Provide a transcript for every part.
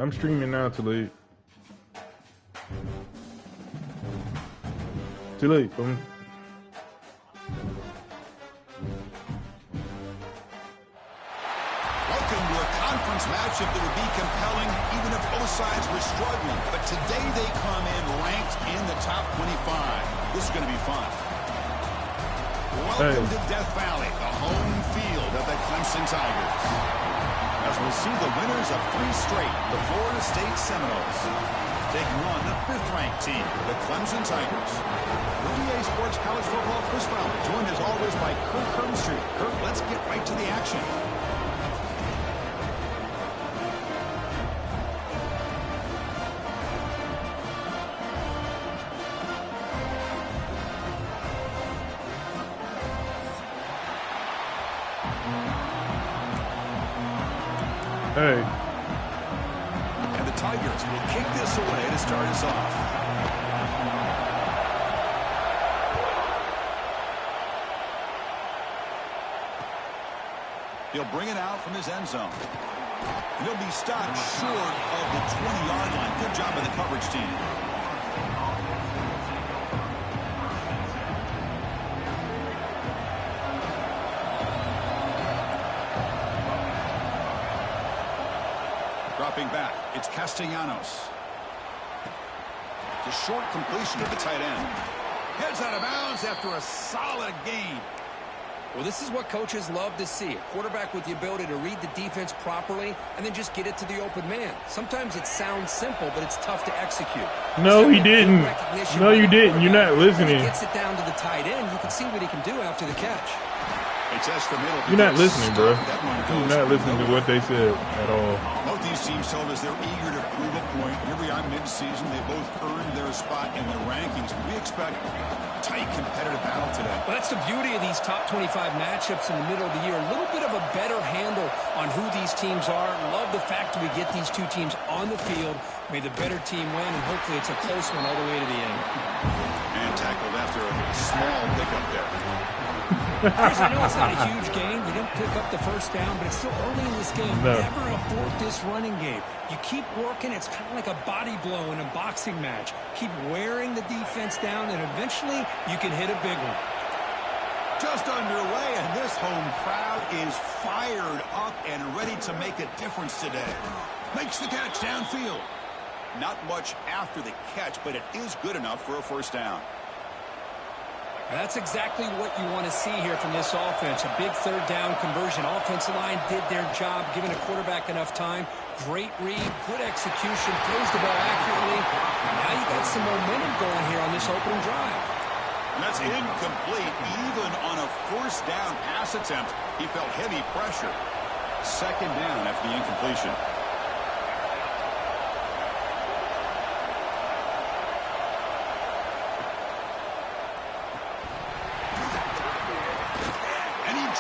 I'm streaming now, too late. Too late. Matchup that would be compelling even if both sides were struggling. But today they come in ranked in the top 25. This is going to be fun. Welcome to Death Valley, the home field of the Clemson Tigers. As we'll see the winners of 3 straight, the Florida State Seminoles. Taking on the 5th-ranked team, the Clemson Tigers. The EA Sports College Football Chris Fowler, joined as always by Kirk Hermstreet. Kirk, let's get right to the action. Hey. And the Tigers will kick this away to start us off. He'll bring it out from his end zone. And he'll be stopped short of the 20-yard line. Good job by the coverage team. Dropping back, it's Castellanos. It's a short completion to the tight end. Heads out of bounds after a solid gain. Well, this is what coaches love to see. A quarterback with the ability to read the defense properly and then just get it to the open man. Sometimes it sounds simple, but it's tough to execute. No, he didn't. No, you didn't. You're not listening. He gets it down to the tight end. You can see what he can do after the catch. You're not listening, bro. You're not listening to what they said at all. Both these teams told us they're eager to prove a point. Here we are mid-season. They both earned their spot in the rankings. We expect a tight, competitive battle today. Well, that's the beauty of these top 25 matchups in the middle of the year. A little bit of a better handle on who these teams are. Love the fact that we get these two teams on the field. May the better team win, and hopefully it's a close one all the way to the end. And tackled after a small pickup there. Chris, I know it's not a huge game. They didn't pick up the first down, but it's still early in this game. No. Never abort this running game. You keep working. It's kind of like a body blow in a boxing match. Keep wearing the defense down, and eventually you can hit a big one. Just underway, and this home crowd is fired up and ready to make a difference today. Makes the catch downfield. Not much after the catch, but it is good enough for a first down. That's exactly what you want to see here from this offense. A big third down conversion. Offensive line did their job, giving a quarterback enough time. Great read, good execution, throws the ball accurately. Now you got some momentum going here on this opening drive. And that's incomplete. Even on a first down pass attempt, he felt heavy pressure. Second down after the incompletion.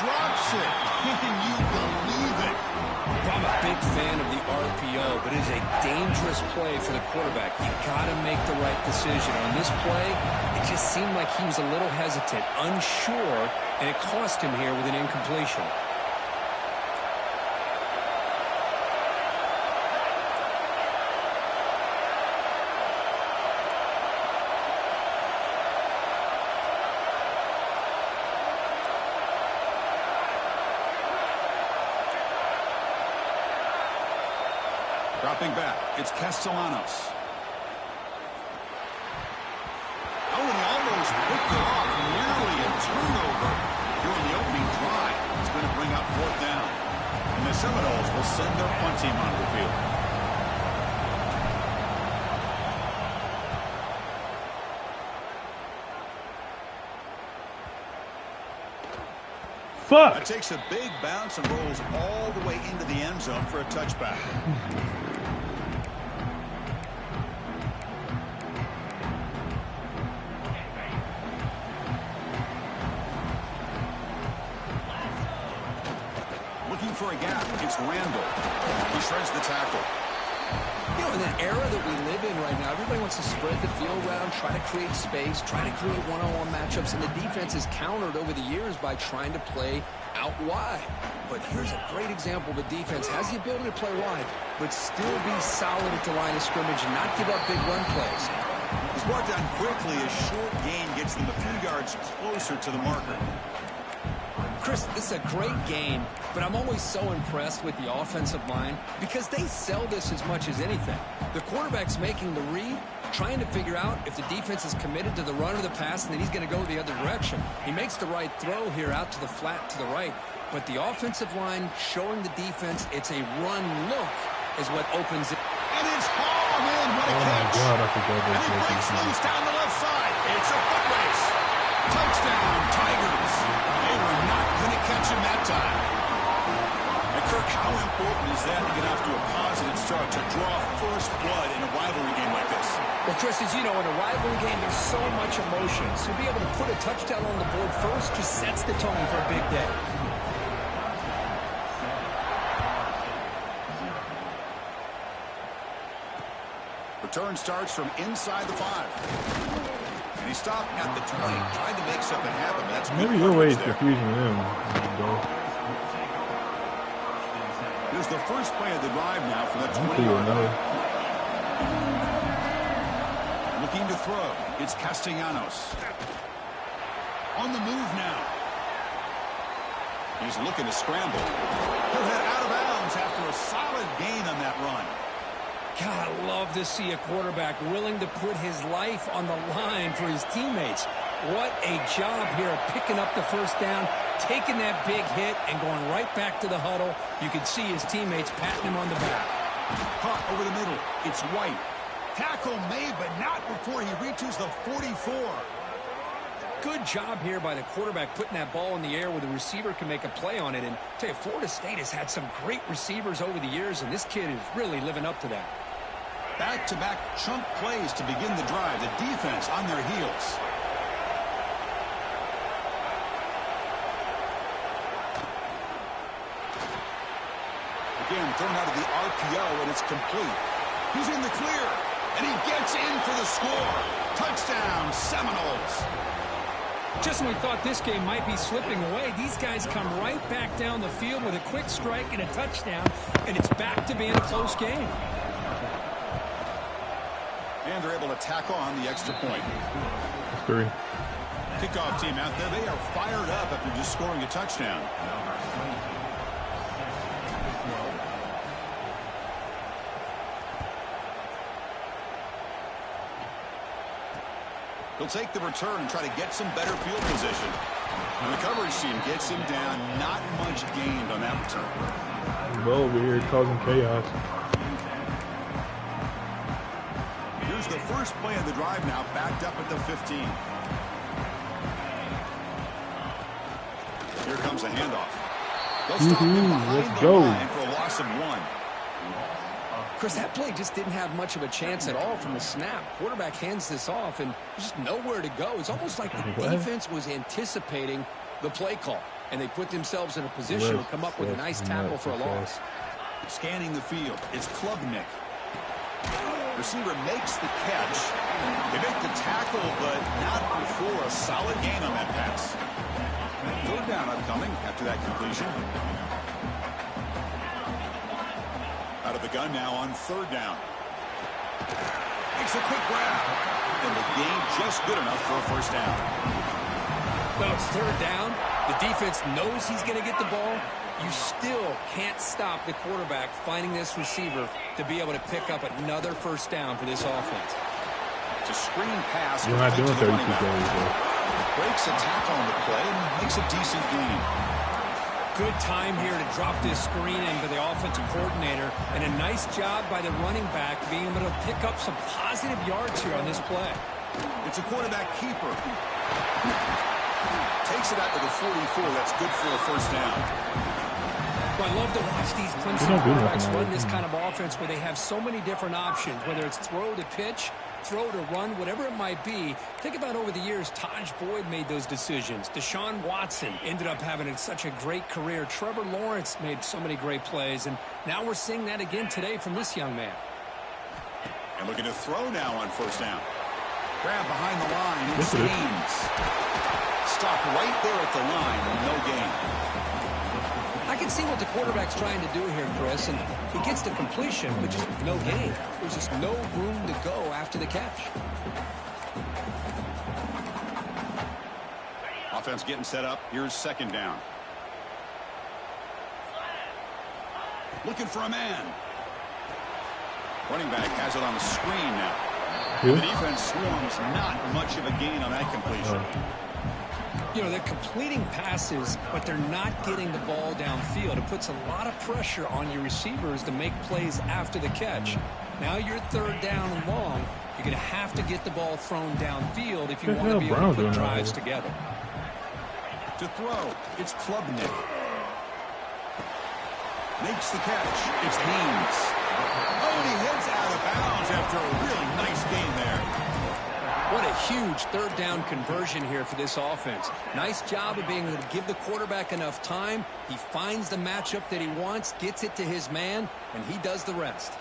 Drops it. Can you believe it? I'm a big fan of the RPO, but it is a dangerous play for the quarterback. You got to make the right decision. On this play, it just seemed like he was a little hesitant, unsure, and it cost him here with an incompletion. Dropping back, it's Castellanos. Oh, and he almost picked it off, nearly a turnover here in the opening drive. It's going to bring up fourth down. And the Seminoles will send their punt team onto the field. Fuck! That takes a big bounce and rolls all the way into the end zone for a touchback. Looking for a gap. It's Randall. He shreds the tackle. You know, in in an era that we live in right now, everybody wants to spread the field around, try to create space, try to create one-on-one matchups, and the defense is countered over the years by trying to play out wide. But here's a great example of a defense has the ability to play wide, but still be solid at the line of scrimmage and not give up big run plays. He's brought down quickly. A short gain gets them a few yards closer to the marker. Chris, this is a great game, but I'm always so impressed with the offensive line because they sell this as much as anything. The quarterback's making the read, trying to figure out if the defense is committed to the run or the pass, and then he's going to go the other direction. He makes the right throw here out to the flat to the right, but the offensive line showing the defense it's a run look is what opens it. And it's hauled in. What a catch. God, I forgot And he breaks loose down the left side. It's a foot race. Touchdown, Tigers. They were not going to catch him that time. And Kirk, how important is that to get off to a positive start, to draw first blood in a rivalry game like this? Well, Chris, as you know, in a rivalry game, there's so much emotion. So to be able to put a touchdown on the board first just sets the tone for a big day. Return starts from inside the 5. And he stopped at the 20, trying to make something happen. But that's maybe your way is confusing them. Here's the first play of the drive now for that 20 yard line. Looking to throw. It's Castellanos. On the move now. He's looking to scramble. He'll head out of bounds after a solid gain on that run. God, I love to see a quarterback willing to put his life on the line for his teammates. What a job here of picking up the first down, taking that big hit, and going right back to the huddle. You can see his teammates patting him on the back. Caught over the middle. It's White. Tackle made, but not before he reaches the 44. Good job here by the quarterback putting that ball in the air where the receiver can make a play on it. And I tell you, Florida State has had some great receivers over the years, and this kid is really living up to that. Back-to-back chunk plays to begin the drive. The defense on their heels. Again, thrown out of the RPO, and it's complete. He's in the clear, and he gets in for the score. Touchdown, Seminoles. Just when we thought this game might be slipping away, these guys come right back down the field with a quick strike and a touchdown, and it's back to being a close game. And they're able to tackle on the extra point. 3. Kickoff team out there. They are fired up after just scoring a touchdown. He'll take the return and try to get some better field position. And the coverage team gets him down. Not much gained on that return. Well, over here causing chaos. Here's the first play of the drive now, backed up at the 15. Here comes a handoff. They'll stop him behind the line for a loss of 1. Chris, that play just didn't have much of a chance at all from the snap. Quarterback hands this off, and there's just nowhere to go. It's almost like the defense was anticipating the play call, and they put themselves in a position to come up with a nice tackle for a loss. Scanning the field, it's Klubnik. Receiver makes the catch. They make the tackle, but not before a solid gain on that pass. Third down upcoming after that completion. Out of the gun now on third down. Makes a quick grab. And the gain just good enough for a first down. Well, it's third down. The defense knows he's going to get the ball. You still can't stop the quarterback finding this receiver to be able to pick up another first down for this offense. It's a screen pass. You're not doing 32 plays, Breaks a tackle on the play and makes a decent gain. Good time here to drop this screen into the offensive coordinator, and a nice job by the running back being able to pick up some positive yards here on this play. It's a quarterback keeper. Takes it out to the 44. That's good for a first down. Well, I love to watch these Clemson quarterbacks run this kind of offense where they have so many different options, whether it's throw to pitch, throw to run, whatever it might be. Think about over the years, Taj Boyd made those decisions. Deshaun Watson ended up having such a great career. Trevor Lawrence made so many great plays, and now we're seeing that again today from this young man. And looking to throw now on first down. Grab behind the line. It's Haynes. Stopped right there at the line. No gain. I can see what the quarterback's trying to do here, Chris, and he gets the completion, but just no gain. There's just no room to go after the catch. Offense getting set up. Here's second down. Looking for a man. Running back has it on the screen now. The defense swarms, not much of a gain on that completion. You know, they're completing passes, but they're not getting the ball downfield. It puts a lot of pressure on your receivers to make plays after the catch. Now you're third down and long. You're going to have to get the ball thrown downfield if you want to be able to put drives together. To throw, it's Klubnik. Makes the catch. It's Haynes. Oh, and he heads out of bounds after a really nice gain there. What a huge third down conversion here for this offense. Nice job of being able to give the quarterback enough time. He finds the matchup that he wants, gets it to his man, and he does the rest.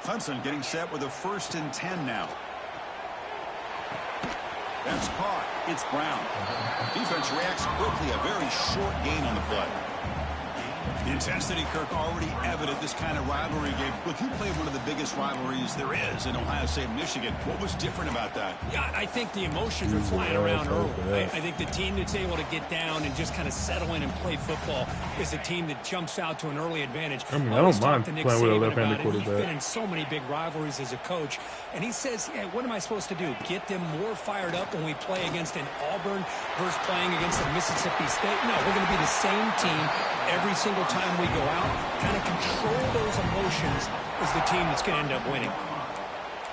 Clemson getting set with a 1st and 10 now. That's caught. It's Brown. Defense reacts quickly. A very short gain on the play. The intensity, Kirk, already evident this kind of rivalry game. Look, you played one of the biggest rivalries there is in Ohio State and Michigan. What was different about that? Yeah, I think the emotions are flying around early. I think the team that's able to get down and just kind of settle in and play football is a team that jumps out to an early advantage. I mean, I don't mind playing with a left-handed quarterback. He's been in so many big rivalries as a coach, and he says, yeah, what am I supposed to do? Get them more fired up when we play against an Auburn versus playing against a Mississippi State? No, we're going to be the same team every single time we go out. Kind of control those emotions is the team that's going to end up winning.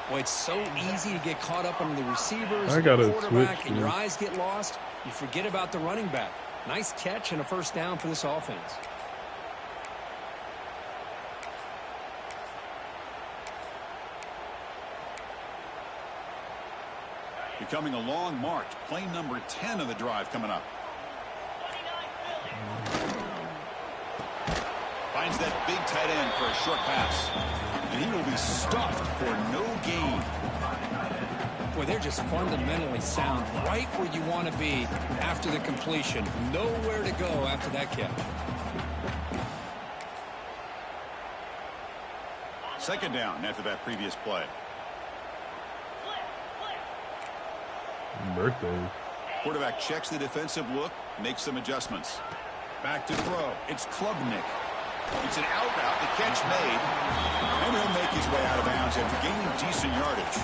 Boy, it's so easy to get caught up on the receivers, the quarterback, and your eyes get lost. You forget about the running back. Nice catch and a first down for this offense. Becoming a long march. Play number 10 of the drive coming up. Finds that big tight end for a short pass. And he will be stuffed for no gain. Boy, they're just fundamentally sound. Right where you want to be after the completion. Nowhere to go after that catch. Second down after that previous play. Birthday. Quarterback checks the defensive look, makes some adjustments. Back to throw. It's Klubnik. It's an out route, the catch made, and he'll make his way out of bounds after gaining decent yardage.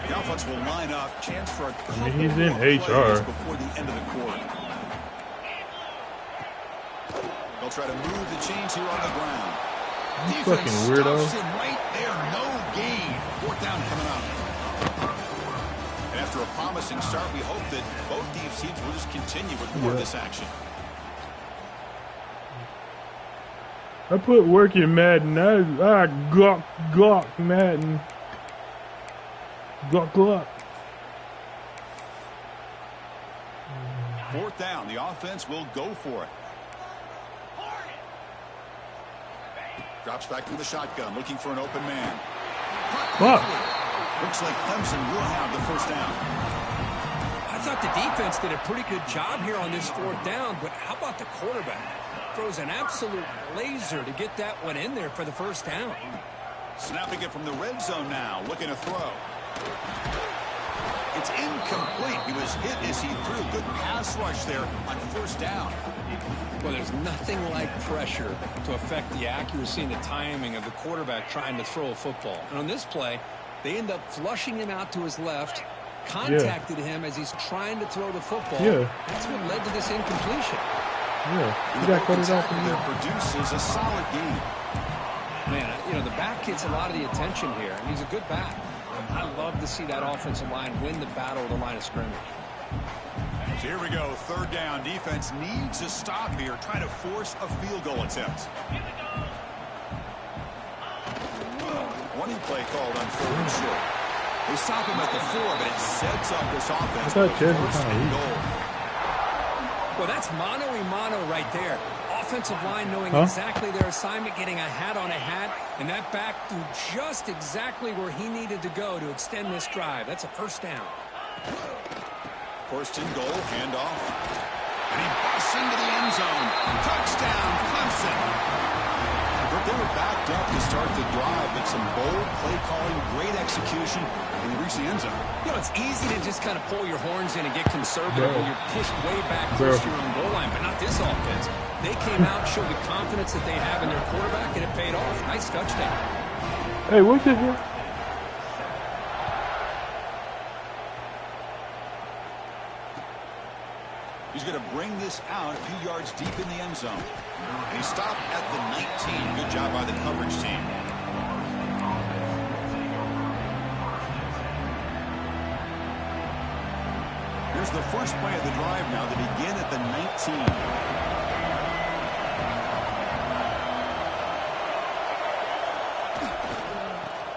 The offense will line up, chance for a couple he's in HR before the end of the quarter. They'll try to move the chains here on the ground. You fucking weirdo. Right there, no gain. Fourth down coming up. After a promising start, we hope that both these teams will just continue with more of this action. I put work in Madden. Gawk Madden. Gawk. Fourth down. The offense will go for it. Drops back to the shotgun, looking for an open man. Fuck. Looks like Clemson will have the first down. I thought the defense did a pretty good job here on this fourth down, but how about the quarterback? Throws an absolute laser to get that one in there for the first down. Snapping it from the red zone now, looking to throw. It's incomplete. He was hit as he threw. Good pass rush there on first down. Well, there's nothing like pressure to affect the accuracy and the timing of the quarterback trying to throw a football. And on this play, they end up flushing him out to his left, contacted him as he's trying to throw the football. That's what led to this incompletion. He got cut it off. That produces a solid game. Man, you know, the back gets a lot of the attention here, and he's a good back. I love to see that offensive line win the battle of the line of scrimmage. So here we go, third down. Defense needs a stop here, trying to force a field goal attempt. Running play called on third and short. They stop him at the 4, but it sets up this offense. I thought Chad was kind of weak. Well, that's mano-a-mano right there. offensive line knowing exactly their assignment, getting a hat on a hat, and that back threw just exactly where he needed to go to extend this drive. That's a first down. First and goal, handoff. And he busts into the end zone. Touchdown, Clemson. They were backed up to start the drive, but some bold play calling, great execution, and they reached the end zone. You know, it's easy to just kind of pull your horns in and get conservative when you're pushed way back close to your own goal line, but not this offense. They came out, showed the confidence that they have in their quarterback, and it paid off. Nice touchdown. Hey, what's this here? He's going to bring this out a few yards deep in the end zone. And he stopped at the 19. Good job by the coverage team. Here's the first play of the drive now to begin at the 19.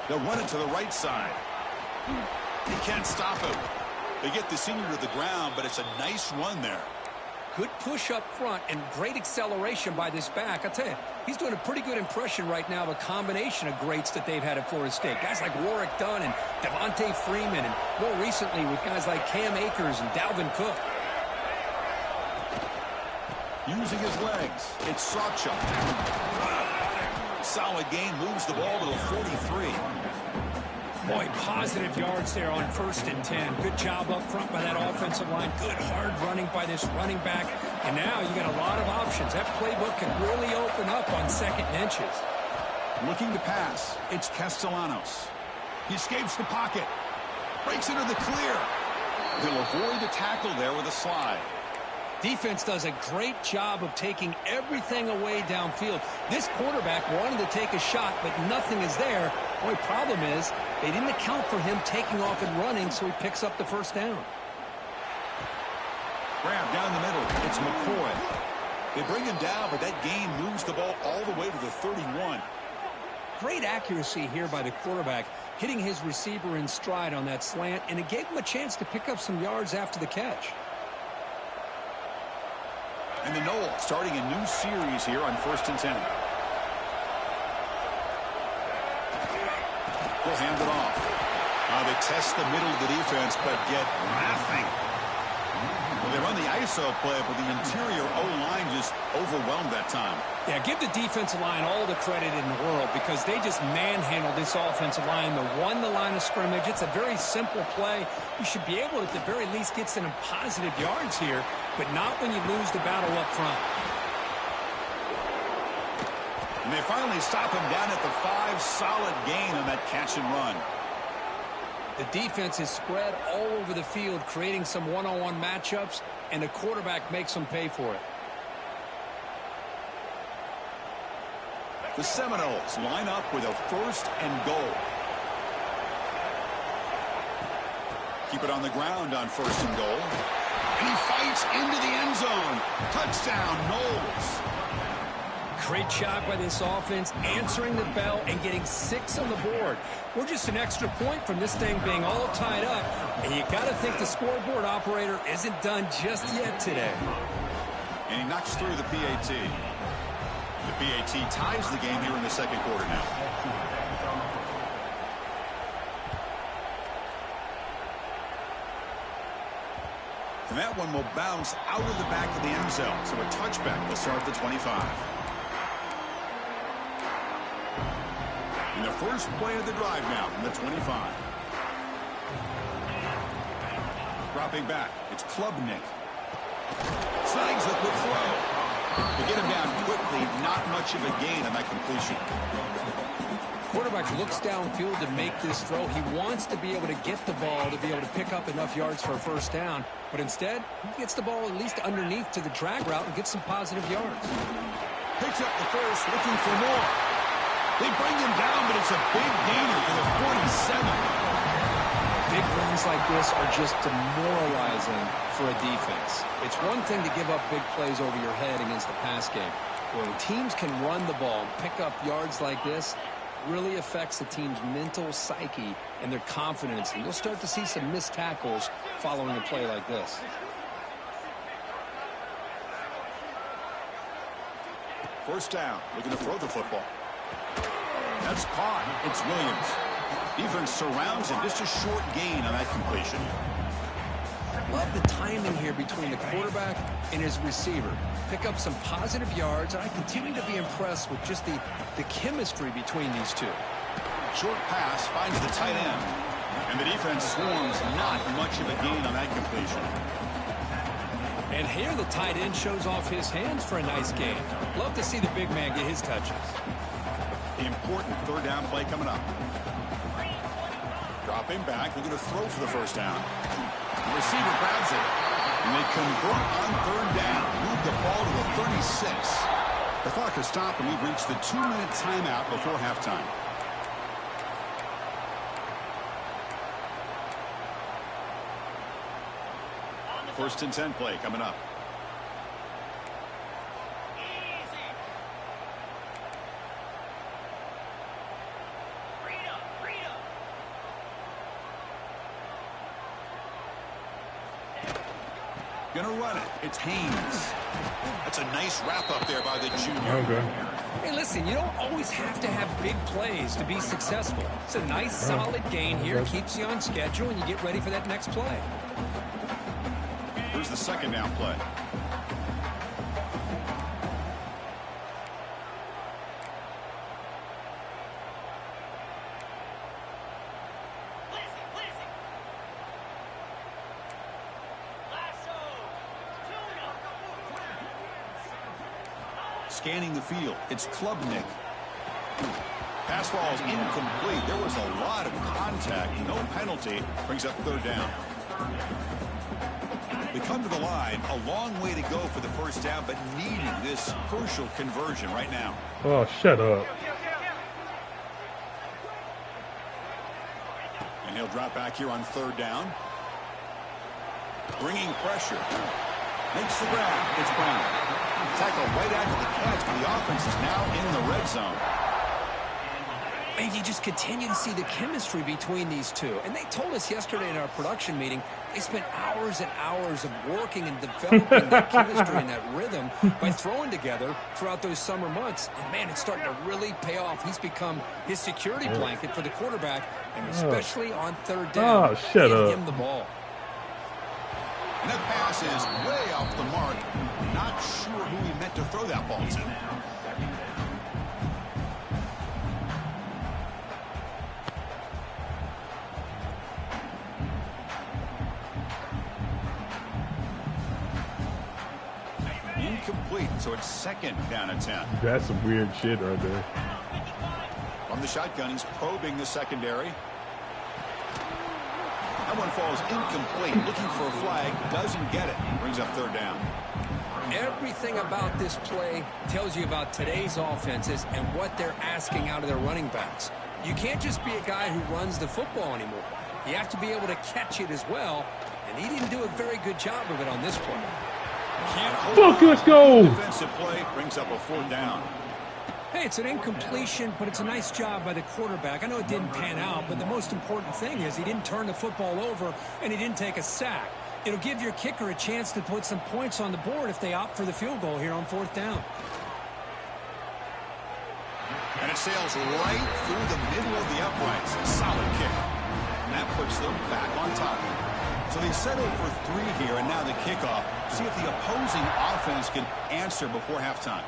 They'll run it to the right side. He can't stop it. They get the senior to the ground, but it's a nice run there. Good push up front and great acceleration by this back. I'll tell you, he's doing a pretty good impression right now of a combination of greats that they've had at Florida State. Guys like Warwick Dunn and Devontae Freeman, and more recently with guys like Cam Akers and Dalvin Cook. Using his legs, it's Sawchuk. Solid gain, moves the ball to the 43. Boy, positive yards there on 1st and 10. Good job up front by that offensive line. Good hard running by this running back. And now you got a lot of options. That playbook can really open up on 2nd and inches. Looking to pass. It's Castellanos. He escapes the pocket. Breaks into the clear. He'll avoid the tackle there with a slide. Defense does a great job of taking everything away downfield. This quarterback wanted to take a shot, but nothing is there. Only problem is they didn't account for him taking off and running, so he picks up the first down. Grab down the middle. It's McCoy. They bring him down, but that gain moves the ball all the way to the 31. Great accuracy here by the quarterback, hitting his receiver in stride on that slant, and it gave him a chance to pick up some yards after the catch. And the Noles starting a new series here on 1st and 10. We'll hand it off. They test the middle of the defense, but get nothing. Well, they run the ISO play, but the interior O-line just overwhelmed that time. Yeah, give the defensive line all the credit in the world because they just manhandled this offensive line. They won the line of scrimmage. It's a very simple play. You should be able to, at the very least, get some positive yards here, but not when you lose the battle up front. And they finally stop him down at the 5. Solid gain on that catch and run. The defense is spread all over the field, creating some one-on-one matchups, and the quarterback makes them pay for it. The Seminoles line up with a 1st and goal. Keep it on the ground on 1st and goal. And he fights into the end zone. Touchdown, Noles. Great job by this offense, answering the bell and getting 6 on the board. We're just an extra point from this thing being all tied up, and you got to think the scoreboard operator isn't done just yet today. And he knocks through the PAT. The PAT ties the game here in the 2nd quarter now. And that one will bounce out of the back of the end zone, so a touchback will start the 25. And the first play of the drive now from the 25. Dropping back, it's Klubnik. Snags the quick throw. To get him down quickly, not much of a gain on that completion. Quarterback looks downfield to make this throw. He wants to be able to get the ball to be able to pick up enough yards for a first down. But instead, he gets the ball at least underneath to the drag route and gets some positive yards. Picks up the first, looking for more. They bring him down, but it's a big gainer for the 47. Big runs like this are just demoralizing for a defense. It's one thing to give up big plays over your head against the pass game. When teams can run the ball and pick up yards like this, really affects the team's mental psyche and their confidence. And you'll start to see some missed tackles following a play like this. First down, looking to throw the football. That's caught. It's Williams. Defense surrounds him. Just a short gain on that completion. Love the timing here between the quarterback and his receiver. Pick up some positive yards, and I continue to be impressed with just the chemistry between these two. Short pass finds the tight end. And the defense swarms. Not much of a gain on that completion. And here the tight end shows off his hands for a nice gain. Love to see the big man get his touches. The important third down play coming up. Dropping back, looking to throw for the first down. The receiver grabs it, and they convert on third down. Move the ball to the 36. The clock has stopped, and we've reached the 2-minute timeout before halftime. First and 10 play coming up. Gonna run it. It's Haynes. That's a nice wrap up there by the junior. Okay. Hey, listen, you don't always have to have big plays to be successful. It's a nice, solid gain here. Keeps you on schedule, and you get ready for that next play. Here's the second down play. Scanning the field. It's Klubnik. Pass ball is incomplete. There was a lot of contact. No penalty. Brings up third down. They come to the line. A long way to go for the first down, but needing this crucial conversion right now. Oh, shut up. And he'll drop back here on third down. Bringing pressure. Makes the grab. It's Brown. Tackle right after the catch, but the offense is now in the red zone. And you just continue to see the chemistry between these two. And they told us yesterday in our production meeting, they spent hours and hours of working and developing that chemistry and that rhythm by throwing together throughout those summer months. And, man, it's starting to really pay off. He's become his security blanket for the quarterback, and especially on third down. Oh, shut up. Give him the ball. And that pass is way off the mark. Not sure who he meant to throw that ball to. Incomplete, so it's second down and 10. That's some weird shit right there. From the shotgun, he's probing the secondary. That one falls incomplete. Looking for a flag. Doesn't get it. Brings up third down. Everything about this play tells you about today's offenses and what they're asking out of their running backs. You can't just be a guy who runs the football anymore. You have to be able to catch it as well, and he didn't do a very good job of it on this play. Fuck, let's go. Defensive play brings up a fourth down. Hey, it's an incompletion, but it's a nice job by the quarterback. I know it didn't pan out, but the most important thing is he didn't turn the football over and he didn't take a sack. It'll give your kicker a chance to put some points on the board if they opt for the field goal here on fourth down. And it sails right through the middle of the uprights. A solid kick. And that puts them back on top. So they settle for 3 here, and now the kickoff. See if the opposing offense can answer before halftime.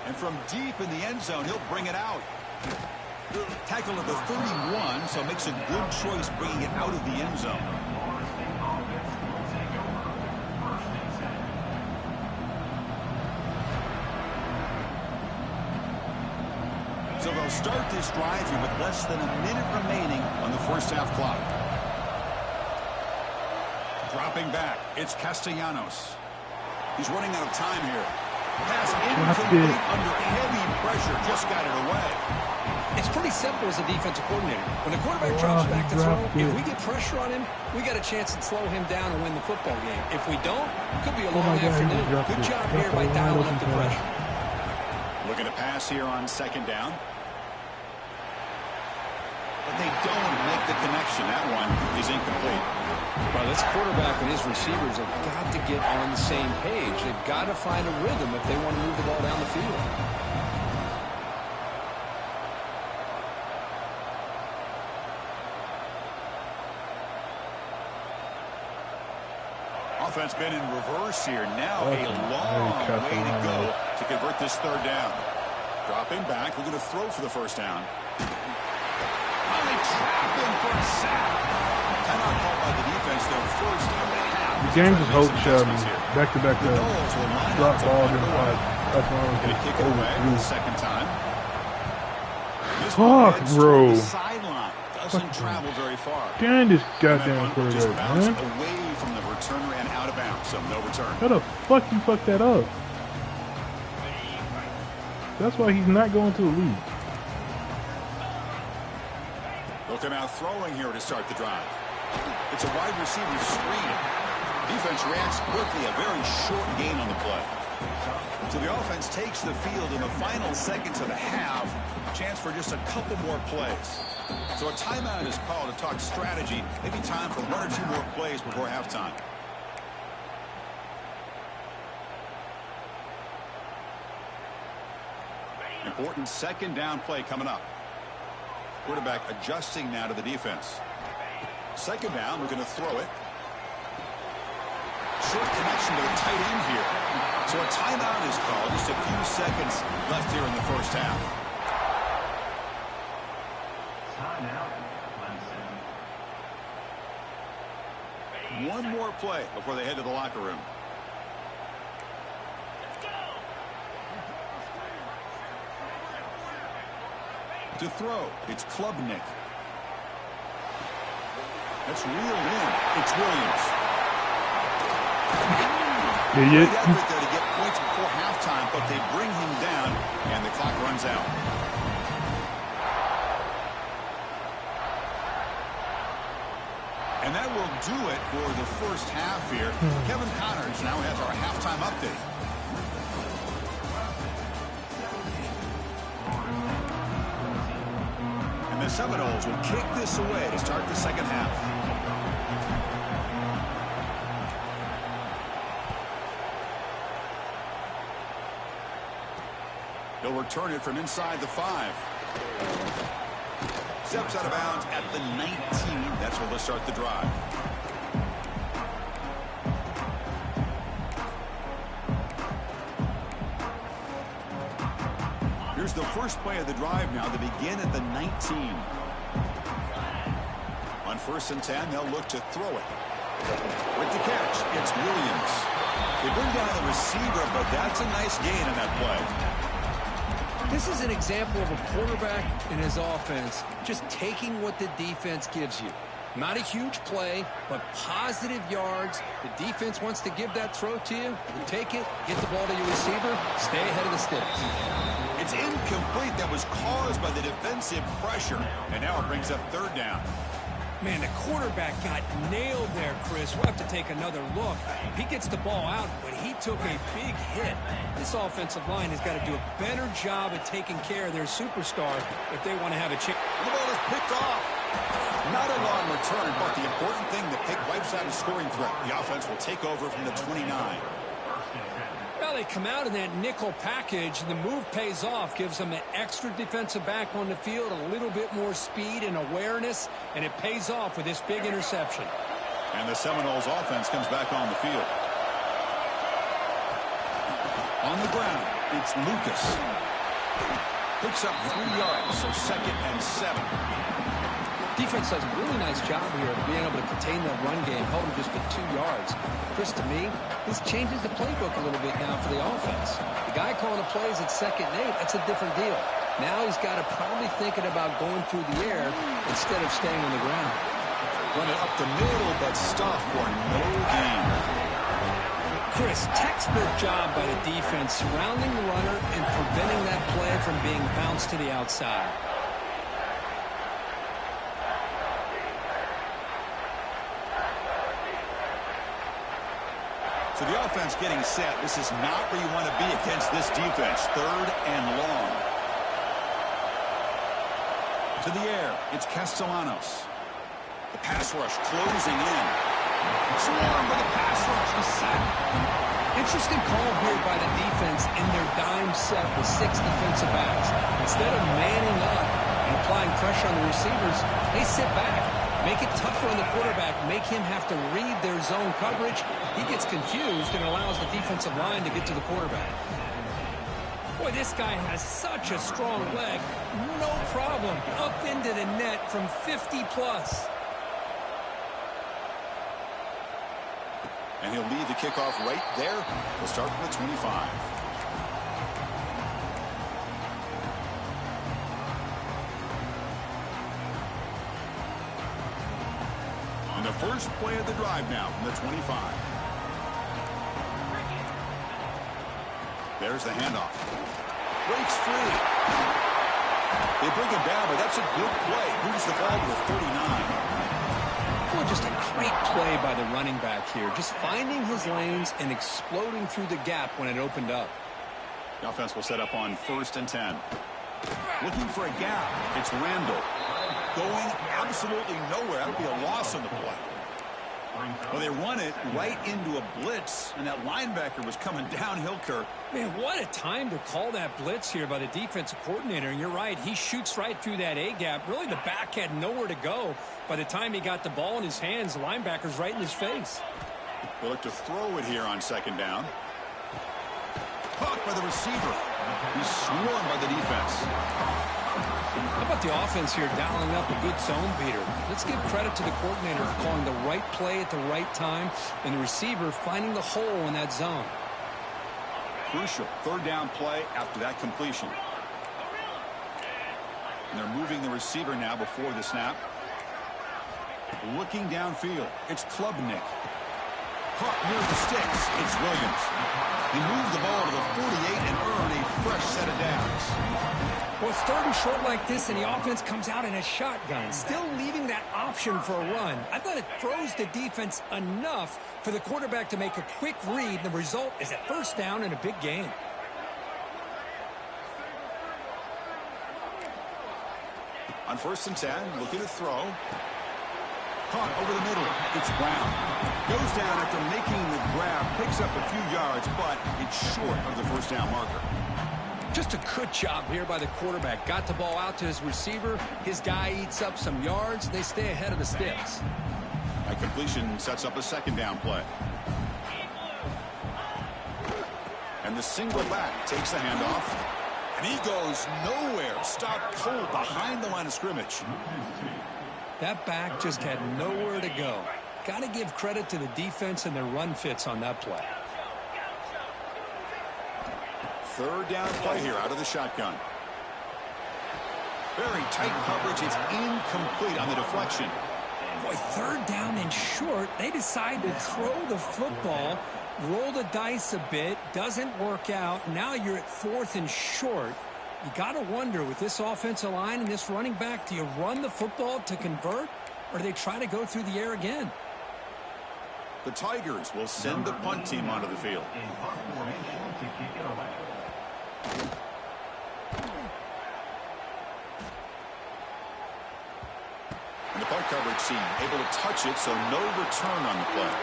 And from deep in the end zone, he'll bring it out. Tackle at the 31, so makes a good choice bringing it out of the end zone. So they'll start this drive here with less than a minute remaining on the first half clock. Dropping back, it's Castellanos. He's running out of time here. Pass incomplete under heavy pressure, just got it away. It's pretty simple as a defensive coordinator. When the quarterback drops back to throw, if we get pressure on him, we got a chance to slow him down and win the football game. If we don't, it could be a long afternoon. Good job here by dialing up the pressure. Looking to pass here on second down. but they don't make the connection. That one is incomplete. Well, this quarterback and his receivers have got to get on the same page. They've got to find a rhythm if they want to move the ball down the field. Offense been in reverse here. Now a long way to go to convert this third down. Dropping back, we're going to throw for the first down. Finally trapped him for a sack. Timeout called by the defense, their first of the half. The game just holds back-to-back drop balls and that's why going to kick it away for the second time. Fuck, bro. Sideline doesn't travel very far. Damn this goddamn quarterback, man. Away from the returner and out of bounds, so no return. How the fuck you fuck that up? That's why he's not going to the league. Looking out throwing here to start the drive. It's a wide receiver screen. Defense reacts quickly, a very short gain on the play. So the offense takes the field in the final seconds of the half. Chance for just a couple more plays. So a timeout is called to talk strategy. Maybe time for one or two more plays before halftime. Important second down play coming up. Quarterback adjusting now to the defense. Second down, we're going to throw it. Short connection to the tight end here. So a timeout is called. Just a few seconds left here in the first half. One more play before they head to the locker room. To throw, it's Klubnik. That's reeled in. It's Williams. Great effort there to get points before halftime, but they bring him down, and the clock runs out. And that will do it for the first half here. Kevin Connors now has our halftime update. And the Seminoles will kick this away to start the second half. He'll return it from inside the 5. Steps out of bounds at the 19. That's where they'll start the drive. Here's the first play of the drive now. They begin at the 19. On 1st and 10, they'll look to throw it. With the catch, it's Williams. They bring down the receiver, but that's a nice gain in that play. This is an example of a quarterback and his offense just taking what the defense gives you. Not a huge play, but positive yards. The defense wants to give that throw to you. You take it, get the ball to your receiver, stay ahead of the sticks. It's incomplete. That was caused by the defensive pressure. And now it brings up third down. Man, the quarterback got nailed there, Chris. We'll have to take another look. He gets the ball out, but he took a big hit. This offensive line has got to do a better job at taking care of their superstar if they want to have a chance. The ball is picked off. Not a long return, but the important thing, the pick wipes out a scoring threat. The offense will take over from the 29. Well, they come out in that nickel package, and the move pays off, gives them an extra defensive back on the field, a little bit more speed and awareness, and it pays off with this big interception. And the Seminoles offense comes back on the field. On the ground, it's Lucas. Picks up 3 yards, so 2nd and 7. Defense does a really nice job here of being able to contain that run game, held them just to 2 yards. Chris, to me, this changes the playbook a little bit now for the offense. The guy calling the plays at 2nd and 8, that's a different deal. Now he's got to probably thinking about going through the air instead of staying on the ground. Run it up the middle, but stuff for no gain. Chris, textbook job by the defense surrounding the runner and preventing that play from being bounced to the outside. So the offense getting set. This is not where you want to be against this defense. 3rd and long. To the air, it's Castellanos. The pass rush closing in. Swarmed by the pass rush. He's sacked. Interesting call here by the defense in their dime set with 6 defensive backs. Instead of manning up and applying pressure on the receivers, they sit back, make it tougher on the quarterback, make him have to read their zone coverage. He gets confused and allows the defensive line to get to the quarterback. Boy, this guy has such a strong leg. No problem. Up into the net from 50 plus. And he'll lead the kickoff right there. We'll start from the 25. And the first play of the drive now from the 25. There's the handoff. Breaks free. They bring him down, but that's a good play. Moves the ball to the 39. Well, just a great play by the running back here. Just finding his lanes and exploding through the gap when it opened up. The offense will set up on 1st and 10. Looking for a gap. It's Randall. Going absolutely nowhere. That would be a loss on the play. Well, they run it right into a blitz, and that linebacker was coming downhill, Kirk. Man, what a time to call that blitz here by the defensive coordinator. And you're right, he shoots right through that A-gap. Really, the back had nowhere to go. By the time he got the ball in his hands, the linebacker's right in his face. They look to throw it here on 2nd down. Caught by the receiver. He's swarmed by the defense. How about the offense here dialing up a good zone beater? Let's give credit to the coordinator for calling the right play at the right time and the receiver finding the hole in that zone. Crucial 3rd down play after that completion. And they're moving the receiver now before the snap. Looking downfield. It's Klubnik. Caught near the sticks. It's Williams. He moved the ball to the 48 and earned a fresh set of downs. Well, it's 3rd and short like this, and the offense comes out in a shotgun, still leaving that option for a run. I thought it throws the defense enough for the quarterback to make a quick read. The result is a 1st down and a big gain. On 1st and 10, looking to throw. Caught over the middle. It's Brown. Goes down after making the grab, picks up a few yards, but it's short of the 1st down marker. Just a good job here by the quarterback. Got the ball out to his receiver. His guy eats up some yards. They stay ahead of the sticks. That completion sets up a 2nd down play. And the single back takes the handoff. And he goes nowhere. Stopped cold behind the line of scrimmage. That back just had nowhere to go. Got to give credit to the defense and their run fits on that play. 3rd down play here out of the shotgun. Very tight coverage. It's incomplete on the deflection. Boy, 3rd down and short. They decide to throw the football, roll the dice a bit, doesn't work out. Now you're at 4th and short. You got to wonder, with this offensive line and this running back, do you run the football to convert, or do they try to go through the air again? The Tigers will send the punt team onto the field. And the punt coverage team able to touch it, so no return on the play.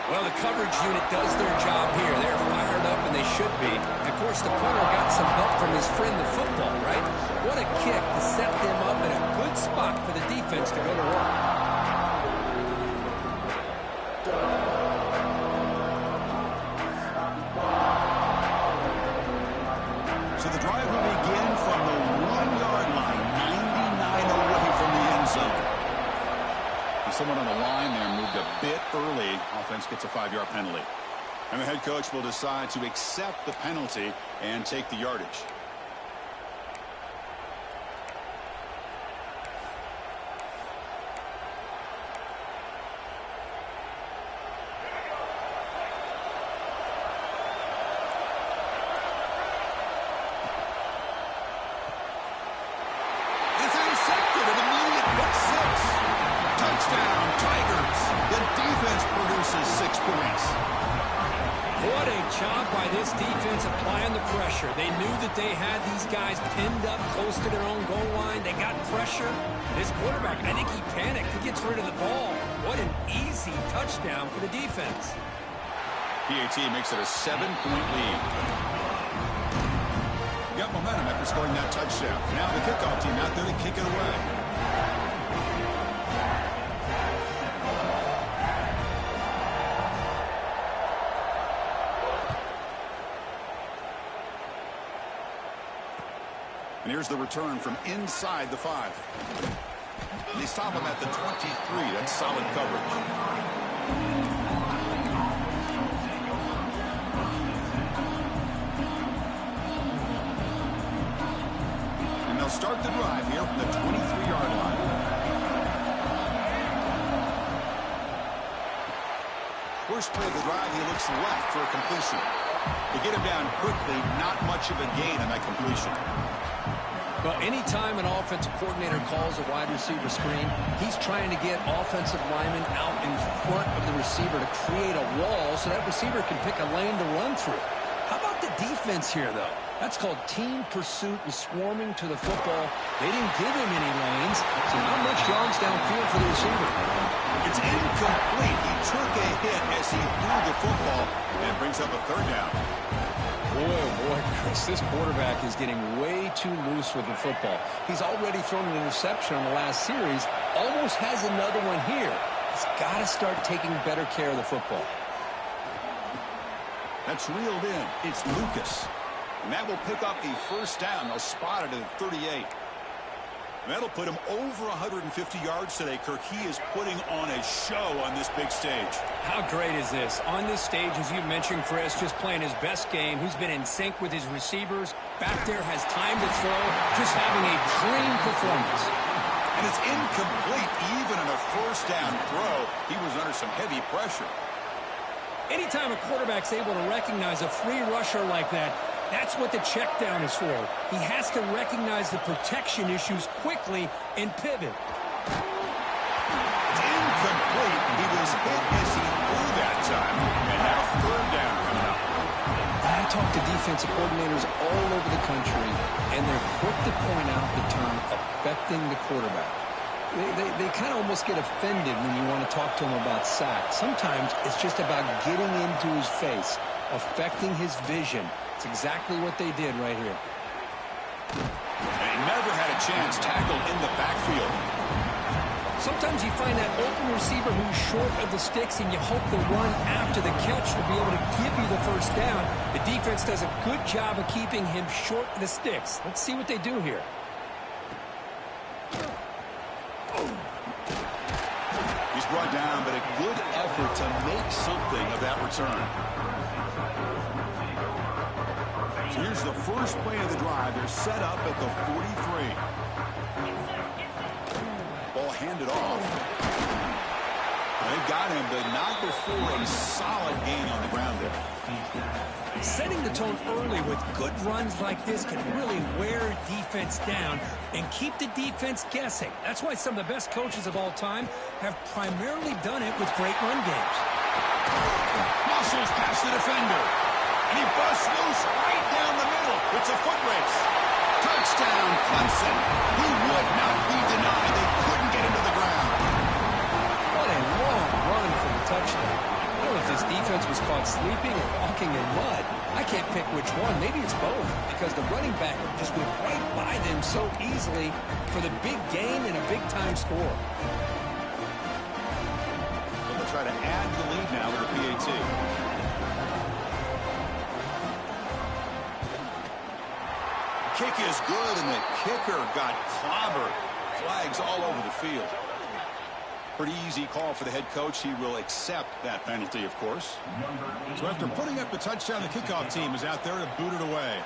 Well, the coverage unit does their job here. They're fired up, and they should be. And of course, the punter got some help from his friend, the football, right? What a kick to set them up in a good spot for the defense to go to work. So the drive will begin from the 1-yard line, 99 away from the end zone. Someone on the line there moved a bit early. Offense gets a 5-yard penalty. And the head coach will decide to accept the penalty and take the yardage. It's intercepted, an immediate pick 6. Touchdown, Tigers. The defense produces 6 points. What a job by this defense applying the pressure. They knew that they had these guys pinned up close to their own goal line. They got pressure. This quarterback, I think he panicked. He gets rid of the ball. What an easy touchdown for the defense. PAT makes it a 7-point lead. Got momentum after scoring that touchdown. Now the kickoff team out there to kick it away. And here's the return from inside the 5. They stop him at the 23. That's solid coverage. Start the drive here from the 23-yard line. First play of the drive, he looks left for a completion. To get him down quickly, not much of a gain on that completion. Well, anytime an offensive coordinator calls a wide receiver screen, he's trying to get offensive linemen out in front of the receiver to create a wall so that receiver can pick a lane to run through. How about the defense here, though? That's called team pursuit and swarming to the football. They didn't give him any lanes, so not much yards downfield for the receiver. It's incomplete. He took a hit as he threw the football and brings up a 3rd down. Boy, Chris, this quarterback is getting way too loose with the football. He's already thrown an interception on the last series, almost has another one here. He's got to start taking better care of the football. That's reeled in. It's Lucas. And that will pick up the 1st down. They'll spot it at 38. And that'll put him over 150 yards today, Kirk. He is putting on a show on this big stage. How great is this? On this stage, as you mentioned, Chris, just playing his best game. He's been in sync with his receivers. Back there has time to throw. Just having a dream performance. And it's incomplete. Even on a 1st down throw, he was under some heavy pressure. Anytime a quarterback's able to recognize a free rusher like that, that's what the check down is for. He has to recognize the protection issues quickly and pivot. It's incomplete. He was hit as he threw that time. And now 3rd down coming up. I talk to defensive coordinators all over the country, and they're quick to point out the term affecting the quarterback. They kind of almost get offended when you want to talk to them about sacks. Sometimes it's just about getting into his face, affecting his vision. It's exactly what they did right here. And he never had a chance tackled in the backfield. Sometimes you find that open receiver who's short of the sticks, and you hope the run after the catch will be able to give you the 1st down. The defense does a good job of keeping him short of the sticks. Let's see what they do here. He's brought down, but a good effort to make something of that return. So here's the first play of the drive. They're set up at the 43. Ball handed off. They've got him, but not before a solid gain on the ground there. Setting the tone early with good runs like this can really wear defense down and keep the defense guessing. That's why some of the best coaches of all time have primarily done it with great run games. Muscles past the defender. And he busts loose right down the middle. It's a foot race. Touchdown, Clemson. He would not be denied. They couldn't get him to the ground. What a long run for the touchdown. I don't know if this defense was caught sleeping or walking in mud. I can't pick which one. Maybe it's both, because the running back just went right by them so easily for the big gain and a big-time score. So they'll try to add the lead now with the PAT. Kick is good, and the kicker got clobbered. Flags all over the field. Pretty easy call for the head coach. He will accept that penalty, of course. So after putting up the touchdown, the kickoff team is out there to boot it away.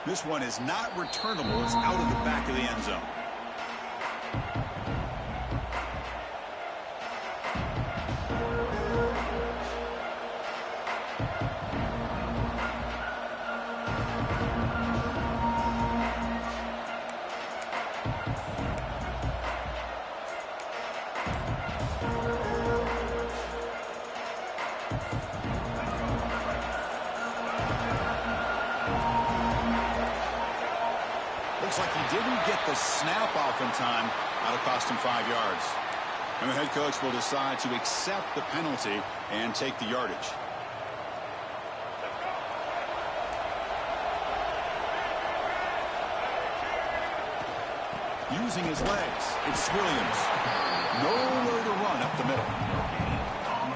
This one is not returnable. It's out of the back of the end zone. didn't get the snap off in time. That'll cost him 5 yards. And the head coach will decide to accept the penalty and take the yardage. Using his legs, it's Williams. Nowhere to run up the middle.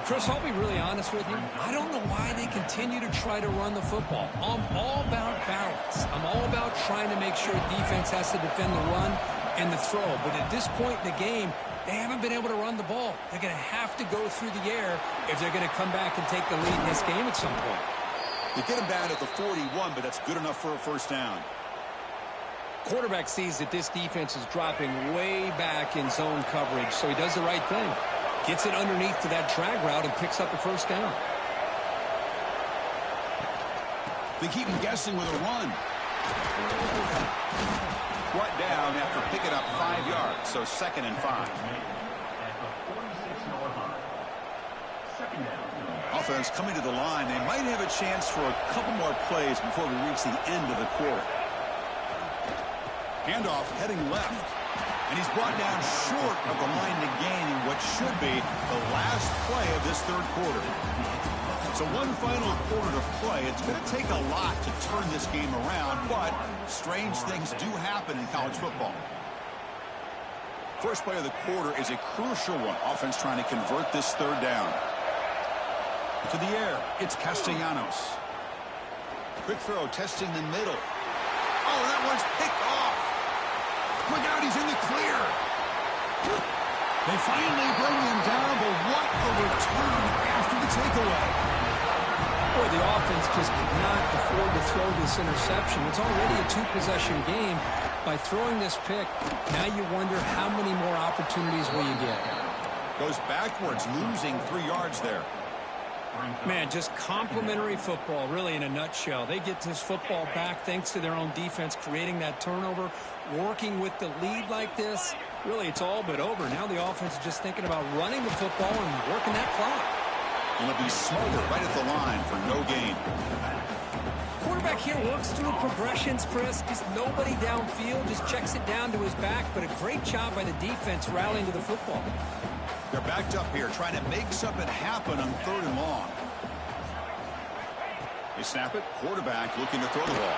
Chris, I'll be really honest with you. I don't know why they continue to try to run the football. I'm all about balance. I'm all about trying to make sure defense has to defend the run and the throw. But at this point in the game, they haven't been able to run the ball. They're going to have to go through the air if they're going to come back and take the lead in this game at some point. They get him down at the 41, but that's good enough for a first down. Quarterback sees that this defense is dropping way back in zone coverage, so he does the right thing. Gets it underneath to that drag route and picks up the first down. They keep him guessing with a run. Brought down after picking up 5 yards, so 2nd and 5. Offense coming to the line. They might have a chance for a couple more plays before we reach the end of the quarter. Handoff heading left. And he's brought down short of the line to gain in what should be the last play of this third quarter. So one final quarter to play. It's going to take a lot to turn this game around, but strange things do happen in college football. First play of the quarter is a crucial one. Offense trying to convert this third down. To the air, it's Castellanos. Quick throw, testing the middle. Oh, that one's picked off. Look out, he's in the clear. They finally bring him down, but what a return after the takeaway. Boy, the offense just could not afford to throw this interception. It's already a two-possession game. By throwing this pick, now you wonder how many more opportunities will you get. Goes backwards, losing 3 yards there. Man, just complimentary football, really, in a nutshell. They get this football back thanks to their own defense, creating that turnover, working with the lead like this. Really, it's all but over. Now the offense is just thinking about running the football and working that clock. And it'll be smothered right at the line for no gain. Quarterback here works through progressions, Chris. Just nobody downfield, just checks it down to his back. But a great job by the defense rallying to the football. They're backed up here, trying to make something happen on 3rd and long. They snap it. Quarterback looking to throw the ball.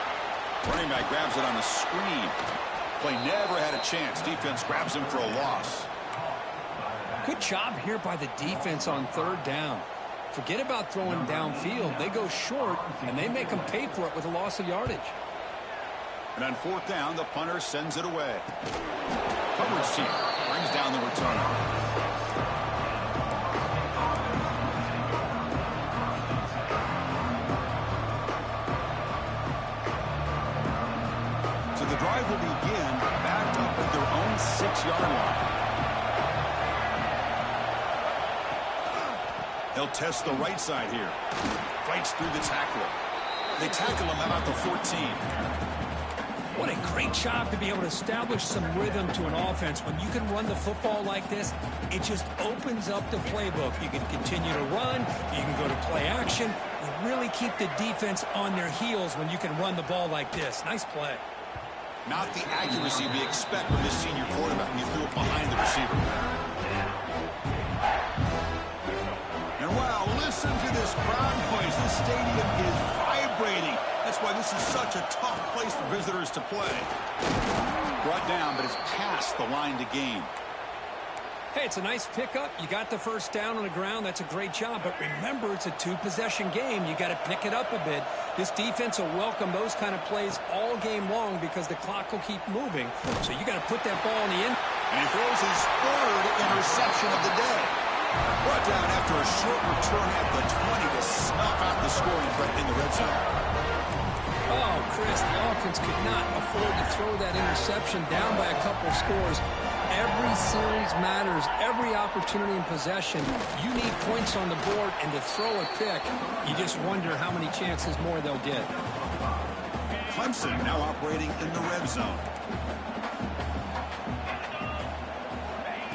Running back grabs it on the screen. Play never had a chance. Defense grabs him for a loss. Good job here by the defense on 3rd down. Forget about throwing downfield. They go short, and they make them pay for it with a loss of yardage. And on 4th down, the punter sends it away. Coverage team brings down the return. So the drive will begin backed up at their own 6-yard line. They'll test the right side here. Fights through the tackle. They tackle him about the 14. What a great job to be able to establish some rhythm to an offense. When you can run the football like this, it just opens up the playbook. You can continue to run. You can go to play action. You really keep the defense on their heels when you can run the ball like this. Nice play. Not the accuracy we expect from this senior quarterback. He threw it behind the receiver. And wow, listen to this crowd noise. This stadium is vibrating. That's why this is such a tough place for visitors to play. Brought down, but it's past the line to gain. Hey, it's a nice pickup. You got the first down on the ground. That's a great job. But remember, it's a two-possession game. You got to pick it up a bit. This defense will welcome those kind of plays all game long because the clock will keep moving. So you got to put that ball in the end. And he throws his 3rd interception of the day. Brought down after a short return at the 20 to snuff out the scoring threat in the red zone. Oh, Chris, the offense could not afford to throw that interception down by a couple scores. Every series matters. Every opportunity in possession. You need points on the board, and to throw a pick, you just wonder how many chances more they'll get. Clemson now operating in the red zone.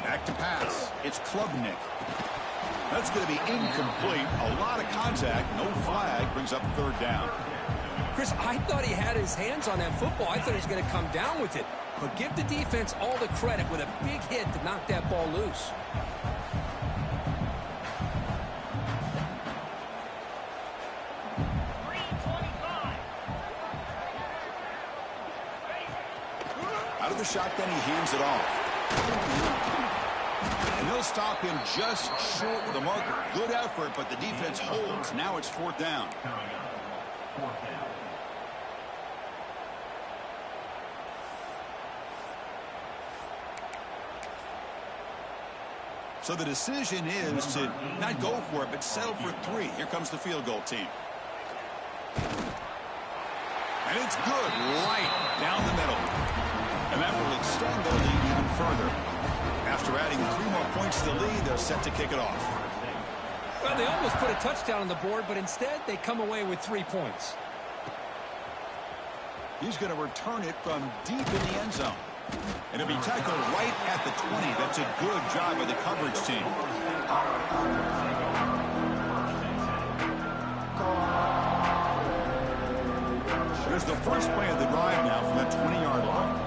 Back to pass. It's Klubnik. That's going to be incomplete. A lot of contact. No flag. Brings up 3rd down. Chris, I thought he had his hands on that football. I thought he was going to come down with it. But give the defense all the credit with a big hit to knock that ball loose. Out of the shotgun, he hands it off. And they'll stop him just short of the marker. Good effort, but the defense holds. Now it's 4th down. So the decision is to not go for it, but settle for 3. Here comes the field goal team. And it's good right down the middle. And that will extend their lead even further. After adding 3 more points to the lead, they're set to kick it off. Well, they almost put a touchdown on the board, but instead they come away with 3 points. He's going to return it from deep in the end zone. And it'll be tackled right at the 20. That's a good job by the coverage team. Here's the first play of the drive now from that 20-yard line.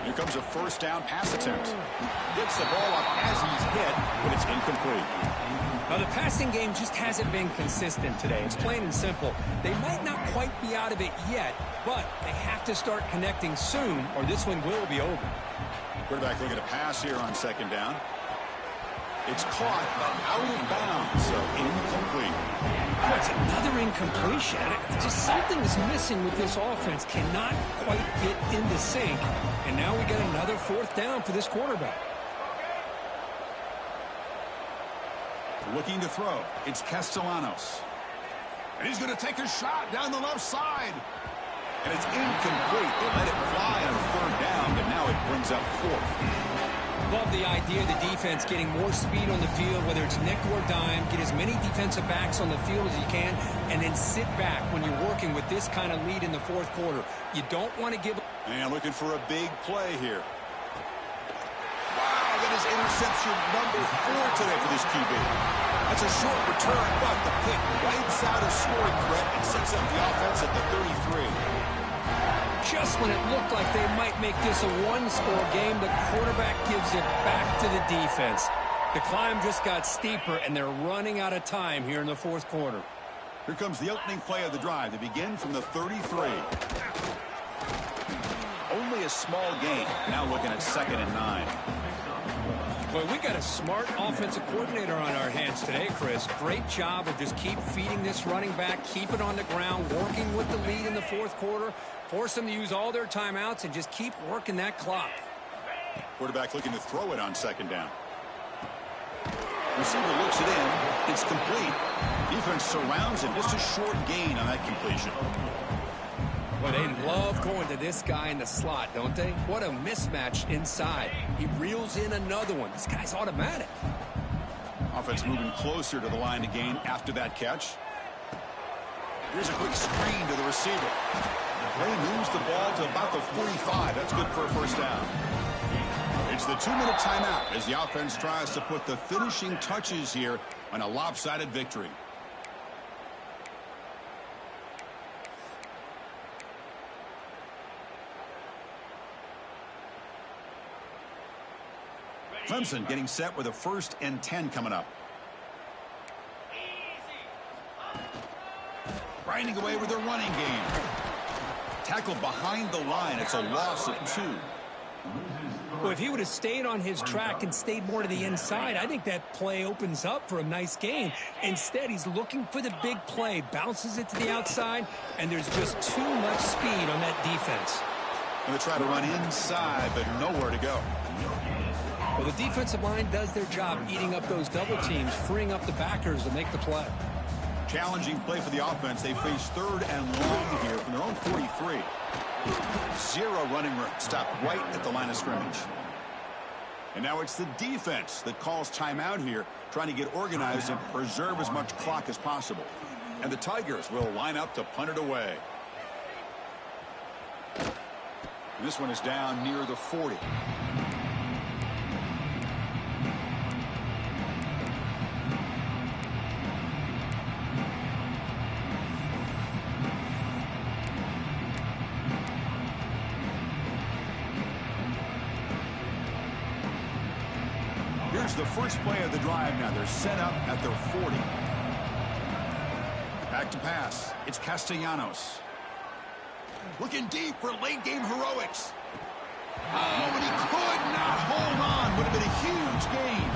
Here comes a 1st down pass attempt. Gets the ball up as he's hit, but it's incomplete. Now, the passing game just hasn't been consistent today. It's plain and simple. They might not quite be out of it yet, but they have to start connecting soon, or this one will be over. Quarterback looking to pass here on 2nd down. It's caught, but out of bounds, so incomplete. Oh, it's another incompletion. Just something is missing with this offense. Cannot quite get in the sync. And now we get another 4th down for this quarterback. Looking to throw. It's Castellanos. And he's going to take a shot down the left side. And it's incomplete. They let it fly on 3rd down, but now it brings up 4th. Love the idea of the defense getting more speed on the field, whether it's nickel or dime. Get as many defensive backs on the field as you can, and then sit back when you're working with this kind of lead in the 4th quarter. You don't want to give... And looking for a big play here. Wow, that is interception number 4 today for this QB. That's a short return, but the pick wipes out a scoring threat and sets up the offense at the 33. Just when it looked like they might make this a 1-score game, the quarterback gives it back to the defense. The climb just got steeper, and they're running out of time here in the 4th quarter. Here comes the opening play of the drive. They begin from the 33. Only a small gain. Now looking at 2nd and 9. Well, we got a smart offensive coordinator on our hands today, Chris. Great job of just keep feeding this running back, keep it on the ground, working with the lead in the 4th quarter, force them to use all their timeouts, and just keep working that clock. Quarterback looking to throw it on 2nd down. Receiver looks it in. It's complete. Defense surrounds him. Just a short gain on that completion. Well, they love going to this guy in the slot, don't they? What a mismatch inside. He reels in another one. This guy's automatic. Offense moving closer to the line to gain after that catch. Here's a quick screen to the receiver. Play moves the ball to about the 45. That's good for a 1st down. It's the 2-minute timeout as the offense tries to put the finishing touches here on a lopsided victory. Clemson getting set with a 1st and 10 coming up. Grinding away with their running game. Tackled behind the line. It's a loss of 2. Well, if he would have stayed on his track and stayed more to the inside, I think that play opens up for a nice gain. Instead, he's looking for the big play, bounces it to the outside, and there's just too much speed on that defense. Going to try to run inside, but nowhere to go. Well, the defensive line does their job eating up those double teams, freeing up the backers to make the play. Challenging play for the offense. They face 3rd and long here from their own 43. 0 running room. Stopped right at the line of scrimmage. And now it's the defense that calls timeout here, trying to get organized and preserve as much clock as possible. And the Tigers will line up to punt it away. And this one is down near the 40. is the first play of the drive now. They're set up at their 40. Back to pass. It's Castellanos. Looking deep for late-game heroics. Oh, and he could not hold on. Would have been a huge gain.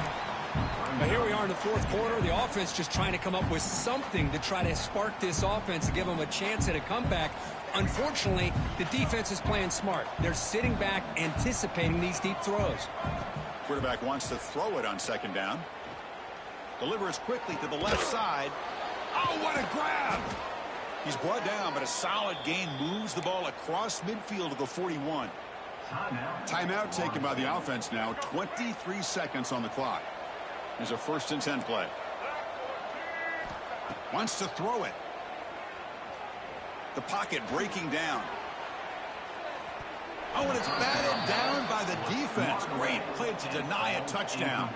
But here we are in the fourth quarter. The offense just trying to come up with something to try to spark this offense and give them a chance at a comeback. Unfortunately, the defense is playing smart. They're sitting back, anticipating these deep throws. Quarterback wants to throw it on second down. Delivers quickly to the left side. Oh, what a grab! He's brought down, but a solid gain moves the ball across midfield to the 41. Timeout taken by the offense now. 23 seconds on the clock. There's a 1st and 10 play. Wants to throw it. The pocket breaking down. Oh, and it's batted down by the defense. Great play to deny a touchdown.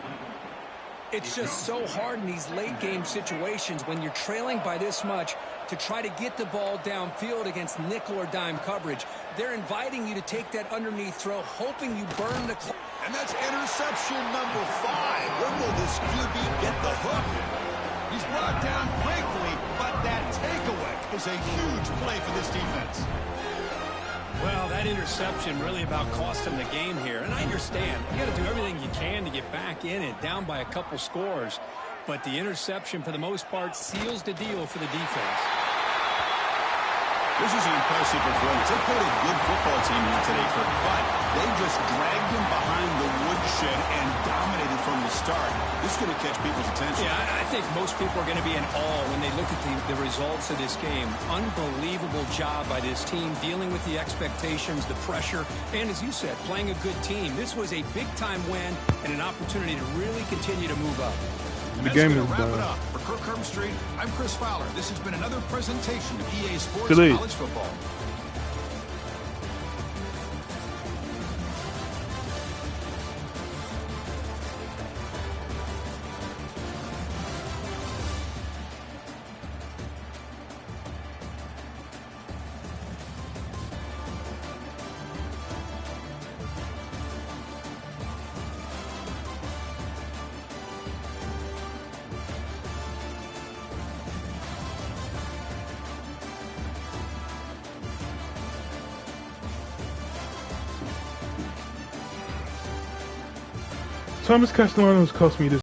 It's just so hard in these late-game situations when you're trailing by this much to try to get the ball downfield against nickel or dime coverage. They're inviting you to take that underneath throw, hoping you burn the clock. And that's interception number 5. When will this QB get the hook? He's brought down quickly, but that takeaway is a huge play for this defense. Well, that interception really about cost him the game here. And I understand. You got to do everything you can to get back in it, down by a couple scores. But the interception, for the most part, seals the deal for the defense. This is an impressive performance. They played a good football team here today, but they just dragged him behind the woodshed and dominated from the start. This is going to catch people's attention. Yeah, I think most people are going to be in awe when they look at the results of this game. Unbelievable job by this team, dealing with the expectations, the pressure, and as you said, playing a good team. This was a big-time win and an opportunity to really continue to move up. The game is wrap done. it up. For Kirk Herbstreit, I'm Chris Fowler. This has been another presentation of EA Sports Delete. College Football. Thomas Castellanos cost me this